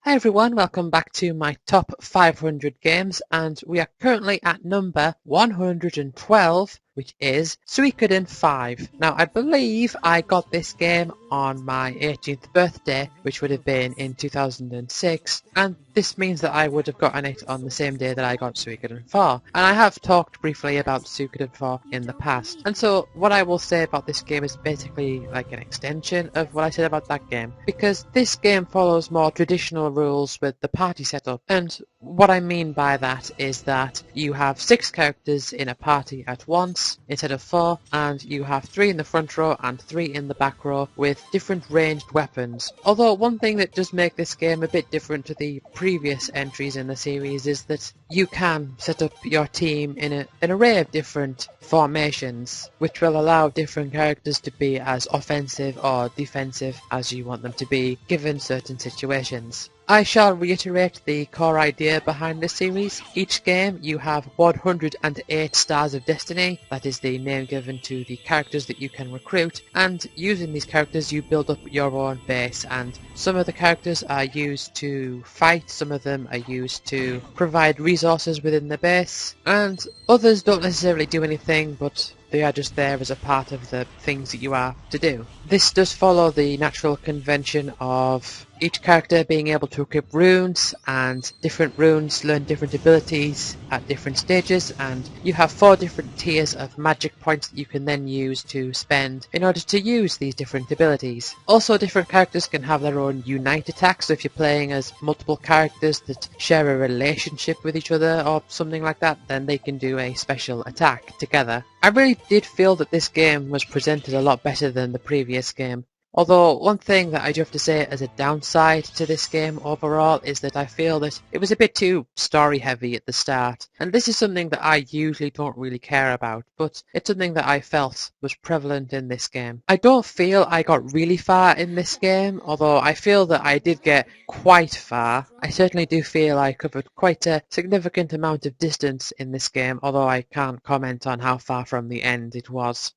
Hi everyone, welcome back to my top 500 games, and we are currently at number 112, which is Suikoden 5. Now I believe I got this game on my 18th birthday, which would have been in 2006, and this means that I would have gotten it on the same day that I got Suikoden 4. And I have talked briefly about Suikoden 4 in the past, and so what I will say about this game is basically like an extension of what I said about that game, because this game follows more traditional rules with the party setup. And what I mean by that is that you have 6 characters in a party at once instead of 4, and you have 3 in the front row and 3 in the back row with different ranged weapons. Although one thing that does make this game a bit different to the previous entries in the series is that you can set up your team in an array of different formations, which will allow different characters to be as offensive or defensive as you want them to be given certain situations. I shall reiterate the core idea behind this series. Each game you have 108 Stars of Destiny, that is the name given to the characters that you can recruit, and using these characters you build up your own base, and some of the characters are used to fight, some of them are used to provide resources within the base, and others don't necessarily do anything, but they are just there as a part of the things that you are to do. This does follow the natural convention of each character being able to equip runes, and different runes learn different abilities at different stages, and you have 4 different tiers of magic points that you can then use to spend in order to use these different abilities. Also, different characters can have their own unite attacks, so if you're playing as multiple characters that share a relationship with each other or something like that, then they can do a special attack together. I really did feel that this game was presented a lot better than the previous game. Although one thing that I do have to say as a downside to this game overall is that I feel that it was a bit too story heavy at the start, and this is something that I usually don't really care about, but it's something that I felt was prevalent in this game. I don't feel I got really far in this game, although I feel that I did get quite far. I certainly do feel I covered quite a significant amount of distance in this game, although I can't comment on how far from the end it was.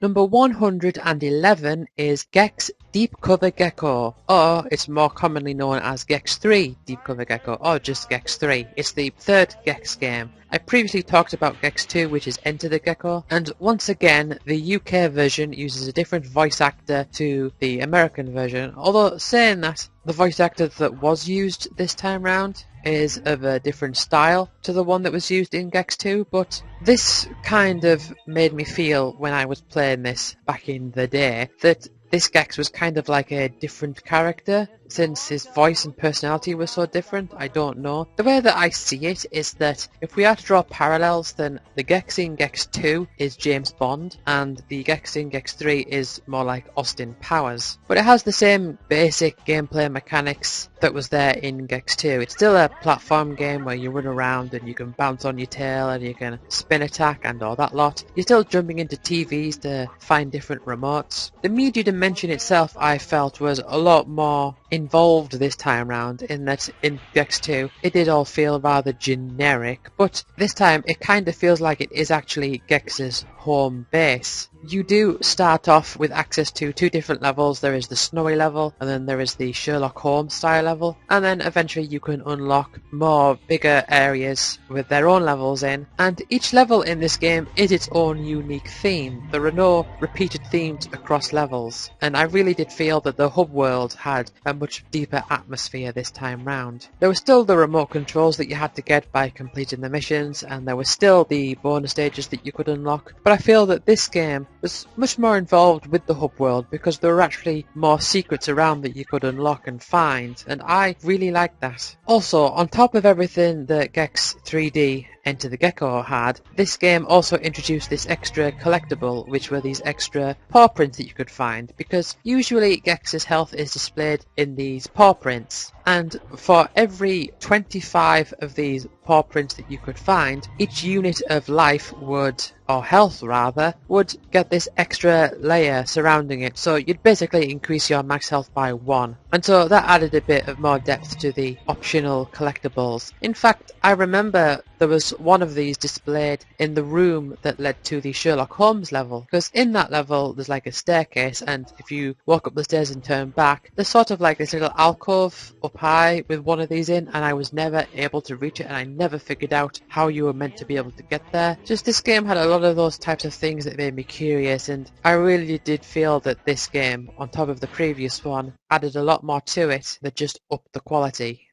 Number 111 is Gex Deep Cover Gecko, or it's more commonly known as Gex 3 Deep Cover Gecko, or just Gex 3. It's the third Gex game. I previously talked about Gex 2, which is Enter the Gecko, and once again the UK version uses a different voice actor to the American version, although saying that, the voice actor that was used this time round is of a different style to the one that was used in Gex 2, but this kind of made me feel when I was playing this back in the day that this Gex was kind of like a different character, since his voice and personality were so different. I don't know. The way that I see it is that if we are to draw parallels, then the Gex in Gex 2 is James Bond, and the Gex in Gex 3 is more like Austin Powers. But it has the same basic gameplay mechanics that was there in Gex 2. It's still a platform game where you run around and you can bounce on your tail and you can spin attack and all that lot. You're still jumping into TVs to find different remotes. The media dimension itself, I felt, was a lot more involved this time round, in that in Gex 2 it did all feel rather generic, but this time it kind of feels like it is actually Gex's home base. You do start off with access to 2 different levels. There is the snowy level, and then there is the Sherlock Holmes style level, and then eventually you can unlock more bigger areas with their own levels in, and each level in this game is its own unique theme. There are no repeated themes across levels, and I really did feel that the hub world had a much deeper atmosphere this time round. There were still the remote controls that you had to get by completing the missions, and there were still the bonus stages that you could unlock, but I feel that this game was much more involved with the hub world because there were actually more secrets around that you could unlock and find, and I really liked that. Also, on top of everything that Gex 3D Enter the Gecko had, this game also introduced this extra collectible, which were these extra paw prints that you could find, because usually Gex's health is displayed in these paw prints, and for every 25 of these paw prints that you could find, each unit of life would, or health rather, would get this extra layer surrounding it, so you'd basically increase your max health by 1, and so that added a bit of more depth to the optional collectibles. In fact, I remember there was one of these displayed in the room that led to the Sherlock Holmes level, because in that level there's like a staircase, and if you walk up the stairs and turn back, there's sort of like this little alcove up high with one of these in, and I was never able to reach it, and I never figured out how you were meant to be able to get there. Just this game had a lot of those types of things that made me curious, and I really did feel that this game, on top of the previous one, added a lot more to it that just upped the quality.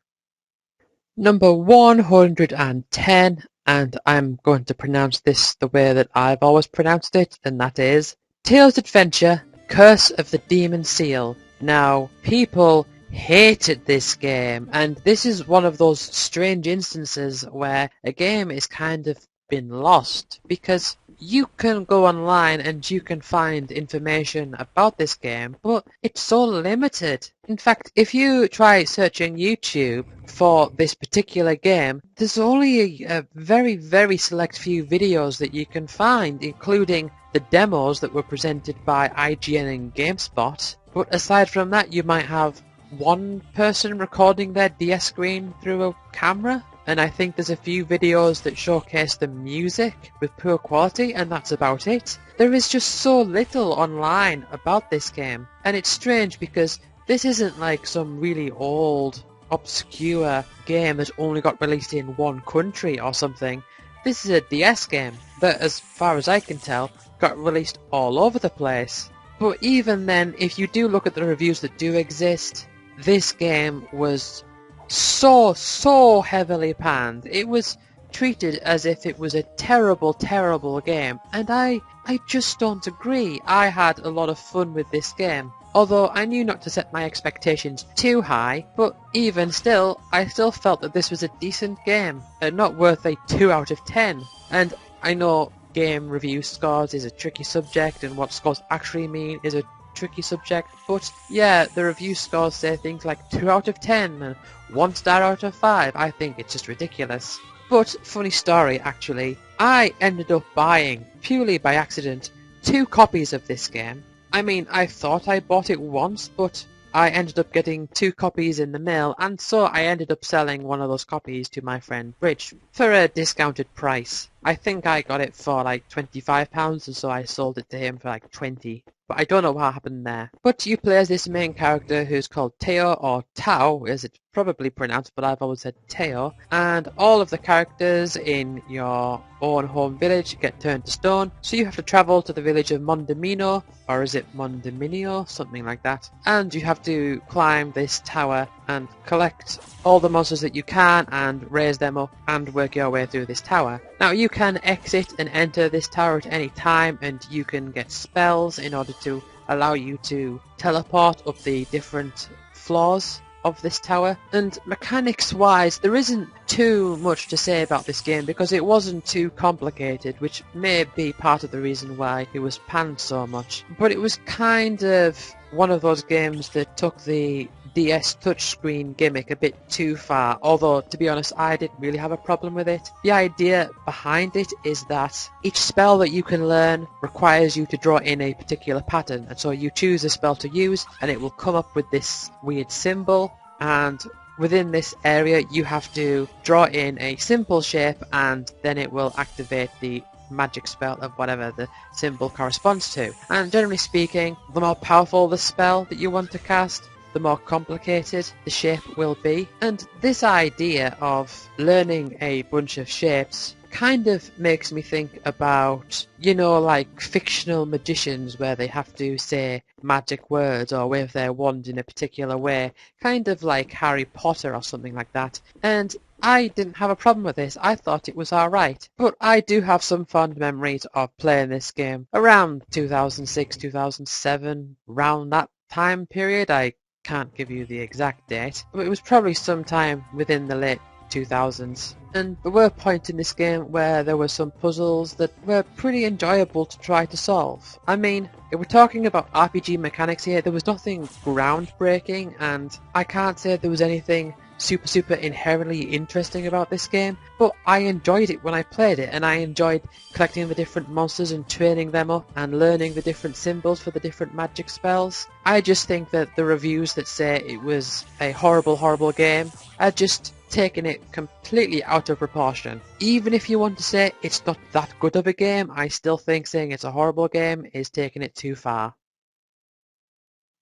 Number 110, and I'm going to pronounce this the way that I've always pronounced it, and that is Tales Adventure, Curse of the Demon Seal. Now, people hated this game, and this is one of those strange instances where a game is kind of been lost, because you can go online and you can find information about this game, but it's so limited. In fact, if you try searching YouTube for this particular game, there's only a very, very select few videos that you can find, including the demos that were presented by IGN and GameSpot. But aside from that, you might have one person recording their DS screen through a camera, and I think there's a few videos that showcase the music with poor quality, and that's about it. There is just so little online about this game, and it's strange because this isn't like some really old, obscure game that only got released in one country or something. This is a DS game that, as far as I can tell, got released all over the place. But even then, if you do look at the reviews that do exist, this game was so heavily panned. It was treated as if it was a terrible game, and I just don't agree. I had a lot of fun with this game, although I knew not to set my expectations too high, but even still, I still felt that this was a decent game, and not worth a 2 out of 10. And I know game review scores is a tricky subject, and what scores actually mean is a tricky subject, but yeah, the review scores say things like 2 out of 10 and 1 star out of 5. I think it's just ridiculous. But funny story, actually, I ended up buying, purely by accident, 2 copies of this game. I mean, I thought I bought it once, but I ended up getting 2 copies in the mail, and so I ended up selling one of those copies to my friend Bridge for a discounted price. I think I got it for like £25, and so I sold it to him for like 20. But I don't know what happened there. But you play as this main character who's called Teo, or Tao, as it's probably pronounced, but I've always said Teo. And all of the characters in your own home village get turned to stone, so you have to travel to the village of Mondamino, or is it Mondominio? Something like that. And you have to climb this tower and collect all the monsters that you can and raise them up and work your way through this tower. Now you can exit and enter this tower at any time, and you can get spells in order to allow you to teleport up the different floors of this tower. And mechanics wise, there isn't too much to say about this game because it wasn't too complicated, which may be part of the reason why it was panned so much. But it was kind of one of those games that took the DS touchscreen gimmick a bit too far, although to be honest I didn't really have a problem with it. The idea behind it is that each spell that you can learn requires you to draw in a particular pattern, and so you choose a spell to use and it will come up with this weird symbol, and within this area you have to draw in a simple shape and then it will activate the magic spell of whatever the symbol corresponds to. And generally speaking, the more powerful the spell that you want to cast, the more complicated the shape will be. And this idea of learning a bunch of shapes kind of makes me think about, you know, like fictional magicians where they have to say magic words or wave their wand in a particular way, kind of like Harry Potter or something like that. And I didn't have a problem with this. I thought it was alright. But I do have some fond memories of playing this game around 2006, 2007, around that time period. I can't give you the exact date, but it was probably sometime within the late 2000s. And there were points in this game where there were some puzzles that were pretty enjoyable to try to solve. I mean, if we're talking about RPG mechanics here, there was nothing groundbreaking, and I can't say there was anything super inherently interesting about this game, but I enjoyed it when I played it, and I enjoyed collecting the different monsters and training them up and learning the different symbols for the different magic spells. I just think that the reviews that say it was a horrible game are just taking it completely out of proportion. Even if you want to say it's not that good of a game, I still think saying it's a horrible game is taking it too far.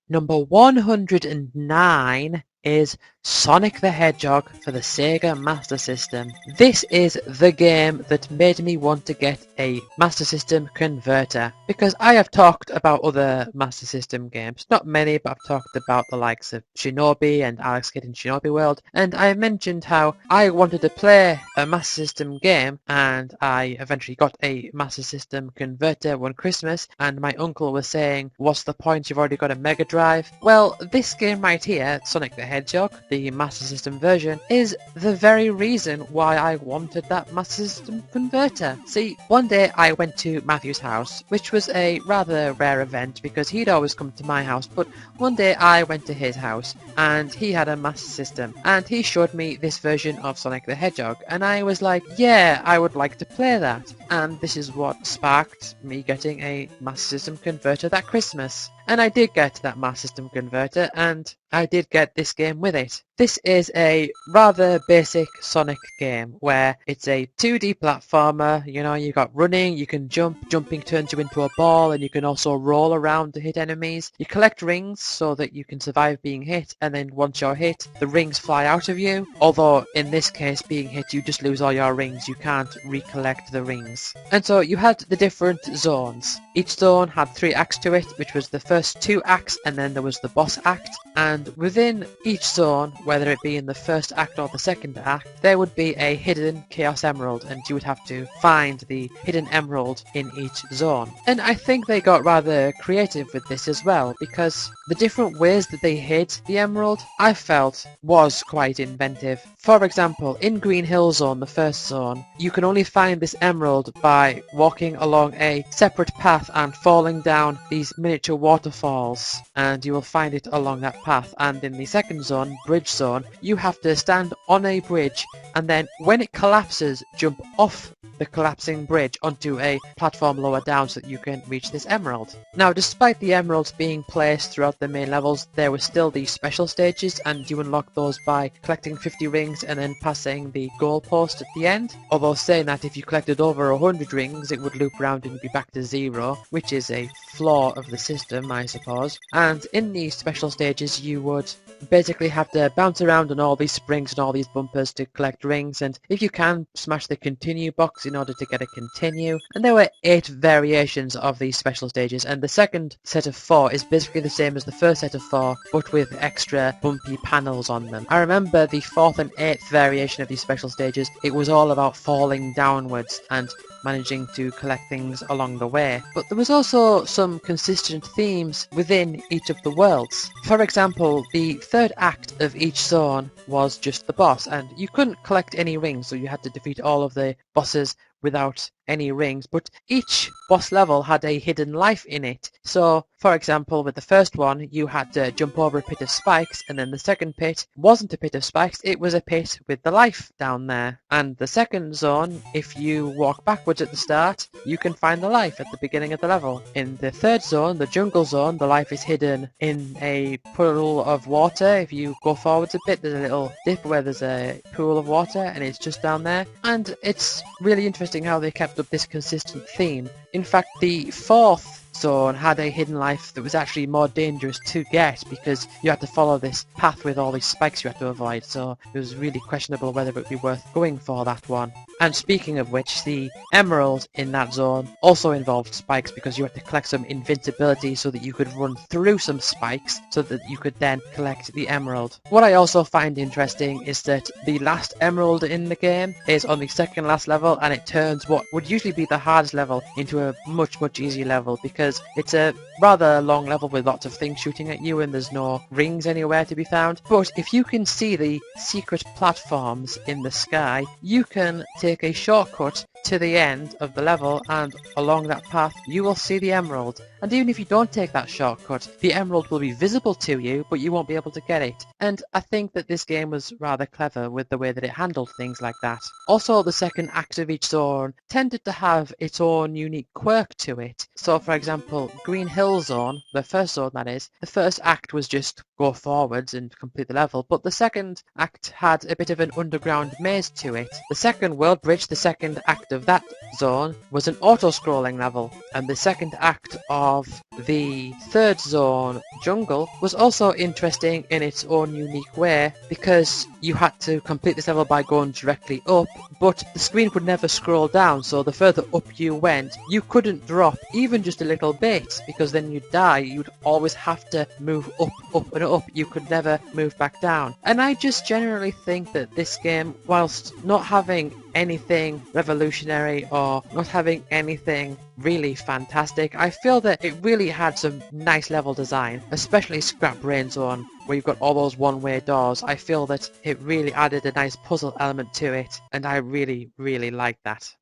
Number 109 is Sonic the Hedgehog for the Sega Master System. This is the game that made me want to get a Master System converter, because I have talked about other Master System games, not many, but I've talked about the likes of Shinobi and Alex Kidd in Shinobi World, and I mentioned how I wanted to play a Master System game, and I eventually got a Master System converter one Christmas, and my uncle was saying, what's the point, you've already got a Mega Drive? Well, this game right here, Sonic the Hedgehog, the Master System version, is the very reason why I wanted that Master System converter. See, one day I went to Matthew's house, which was a rather rare event because he'd always come to my house, but one day I went to his house and he had a Master System and he showed me this version of Sonic the Hedgehog and I was like, yeah, I would like to play that. And this is what sparked me getting a Master System converter that Christmas. And I did get that Master System converter, and I did get this game with it. This is a rather basic Sonic game, where it's a 2D platformer, you know, you got running, you can jump, jumping turns you into a ball, and you can also roll around to hit enemies. You collect rings so that you can survive being hit, and then once you're hit, the rings fly out of you. Although, in this case, being hit, you just lose all your rings, you can't recollect the rings. And so you had the different zones. Each zone had 3 acts to it, which was the first 2 acts, and then there was the boss act. And within each zone, whether it be in the first act or the second act, there would be a hidden Chaos Emerald, and you would have to find the hidden emerald in each zone. And I think they got rather creative with this as well, because the different ways that they hid the emerald, I felt, was quite inventive. For example, in Green Hill Zone, the first zone, you can only find this emerald by walking along a separate path and falling down these miniature waterfalls, and you will find it along that path. And in the second zone, Bridge Zone, you have to stand on a bridge and then when it collapses, jump off the collapsing bridge onto a platform lower down so that you can reach this emerald. Now, despite the emeralds being placed throughout the main levels, there were still these special stages, and you unlock those by collecting 50 rings and then passing the goal post at the end. Although saying that if you collected over 100 rings, it would loop around and be back to 0, which is a flaw of the system, I suppose. And in these special stages, you would basically have to bounce around on all these springs and all these bumpers to collect rings, and if you can, smash the continue box in order to get a continue. And there were 8 variations of these special stages, and the second set of 4 is basically the same as the first set of 4, but with extra bumpy panels on them. I remember the 4th and 8th variation of these special stages, it was all about falling downwards and managing to collect things along the way. But there was also some consistent themes within each of the worlds. For example, the third act of each zone was just the boss, and you couldn't collect any rings, so you had to defeat all of the bosses without any rings, but each boss level had a hidden life in it. So, for example, with the first one, you had to jump over a pit of spikes, and then the second pit wasn't a pit of spikes, it was a pit with the life down there. And the second zone, if you walk backwards at the start, you can find the life at the beginning of the level. In the third zone, the jungle zone, the life is hidden in a pool of water. If you go forwards a bit, there's a little dip where there's a pool of water, and it's just down there. And it's really interesting how they kept up this consistent theme. In fact, the 4th zone had a hidden life that was actually more dangerous to get because you had to follow this path with all these spikes you had to avoid, so it was really questionable whether it would be worth going for that one. And speaking of which, the emerald in that zone also involved spikes because you had to collect some invincibility so that you could run through some spikes so that you could then collect the emerald. What I also find interesting is that the last emerald in the game is on the second last level, and it turns what would usually be the hardest level into a much easier level because it's a rather long level with lots of things shooting at you and there's no rings anywhere to be found. But if you can see the secret platforms in the sky, you can take a shortcut to the end of the level, and along that path you will see the emerald. And even if you don't take that shortcut, the emerald will be visible to you, but you won't be able to get it. And I think that this game was rather clever with the way that it handled things like that. Also, the second act of each zone tended to have its own unique quirk to it. So for example, Green Hill full zone, the first zone that is, the first act was just go forwards and complete the level, but the second act had a bit of an underground maze to it. The second world bridge, the second act of that zone, was an auto-scrolling level, and the second act of the third zone, jungle, was also interesting in its own unique way because you had to complete this level by going directly up, but the screen would never scroll down, so the further up you went, you couldn't drop even just a little bit because then you'd die. You'd always have to move up, up and up. You could never move back down. And I just generally think that this game, whilst not having anything revolutionary or not having anything really fantastic, I feel that it really had some nice level design, especially Scrap Brain Zone, where you've got all those one-way doors. I feel that it really added a nice puzzle element to it, and I really, really like that.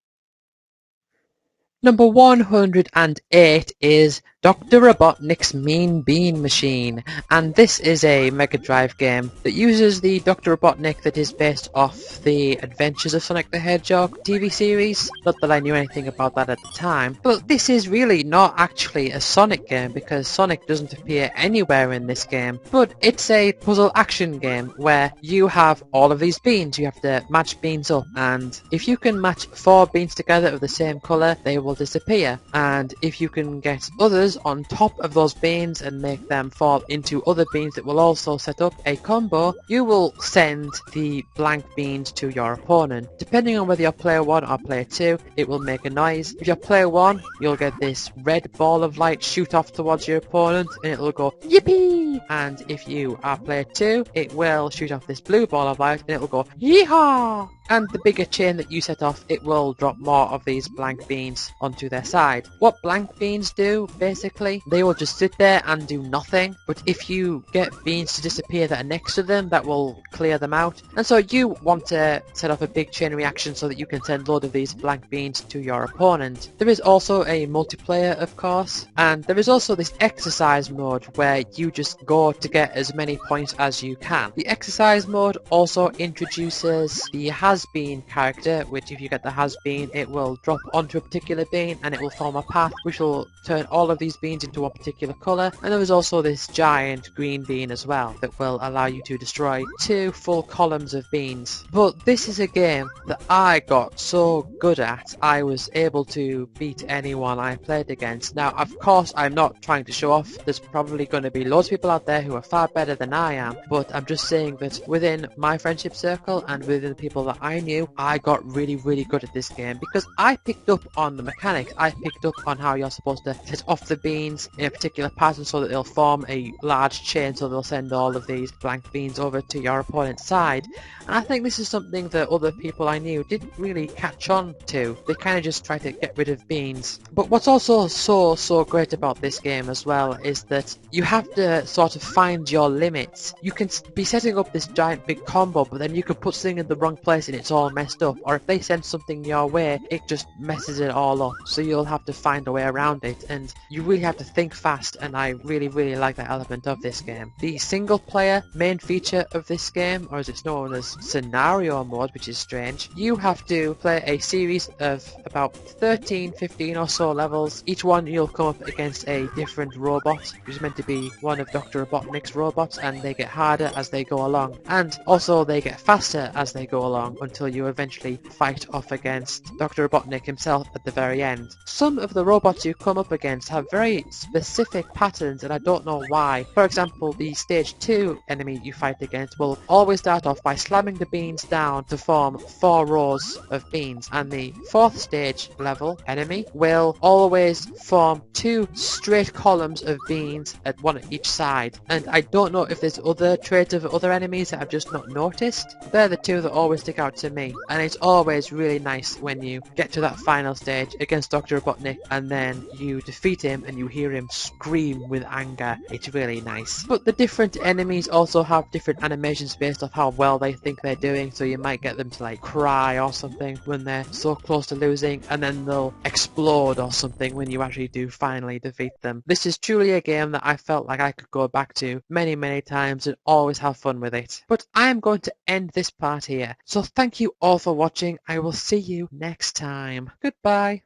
Number 108 is Dr. Robotnik's Mean Bean Machine, and this is a Mega Drive game that uses the Dr. Robotnik that is based off the Adventures of Sonic the Hedgehog TV series. Not that I knew anything about that at the time, but this is really not actually a Sonic game because Sonic doesn't appear anywhere in this game, but it's a puzzle action game where you have all of these beans. You have to match beans up, and if you can match 4 beans together of the same colour, they will disappear, and if you can get others on top of those beans and make them fall into other beans that will also set up a combo, you will send the blank beans to your opponent. Depending on whether you're player 1 or player 2, it will make a noise. If you're player 1, you'll get this red ball of light shoot off towards your opponent and it'll go yippee, and if you are player 2, it will shoot off this blue ball of light and it will go yeehaw. And the bigger chain that you set off, it will drop more of these blank beans onto their side. What blank beans do, basically, they will just sit there and do nothing, but if you get beans to disappear that are next to them, that will clear them out. And so you want to set off a big chain reaction so that you can send a load of these blank beans to your opponent. There is also a multiplayer, of course, and there is also this exercise mode where you just go to get as many points as you can. The exercise mode also introduces the has-been character, which if you get the has-been, it will drop onto a particular bean and it will form a path which will turn all of these beans into one particular colour. And there is also this giant green bean as well that will allow you to destroy 2 full columns of beans. But this is a game that I got so good at, I was able to beat anyone I played against. Now, of course, I'm not trying to show off. There's probably going to be loads of people out there who are far better than I am, but I'm just saying that within my friendship circle and within the people that I knew, I got really, really good at this game because I picked up on the mechanics. I picked up on how you're supposed to set off the beans in a particular pattern so that they'll form a large chain, so they'll send all of these blank beans over to your opponent's side. And I think this is something that other people I knew didn't really catch on to. They kind of just tried to get rid of beans. But what's also so great about this game as well is that you have to sort of find your limits. You can be setting up this giant big combo, but then you can put something in the wrong place and it's all messed up. Or if they send something your way, it just messes it all up. So you'll have to find a way around it, and you really have to think fast, and I really, really like that element of this game. The single player main feature of this game, or as it's known as scenario mode, which is strange, you have to play a series of about 13, 15 or so levels. Each one you'll come up against a different robot, which is meant to be one of Dr. Robotnik's robots, and they get harder as they go along. And also they get faster as they go along until you eventually fight off against Dr. Robotnik himself at the very end. Some of the robots you come up against have very specific patterns and I don't know why. For example, the stage 2 enemy you fight against will always start off by slamming the beans down to form 4 rows of beans, and the 4th stage level enemy will always form 2 straight columns of beans at one at each side. And I don't know if there's other traits of other enemies that I've just not noticed. They're the 2 that always stick out to me, and it's always really nice when you get to that final stage against Dr. Robotnik and then you defeat him and you hear him scream with anger. It's really nice. But the different enemies also have different animations based off how well they think they're doing, so you might get them to like cry or something when they're so close to losing, and then they'll explode or something when you actually do finally defeat them. This is truly a game that I felt like I could go back to many, many times and always have fun with it. But I am going to end this part here, so thank you all for watching. I will see you next time. Goodbye.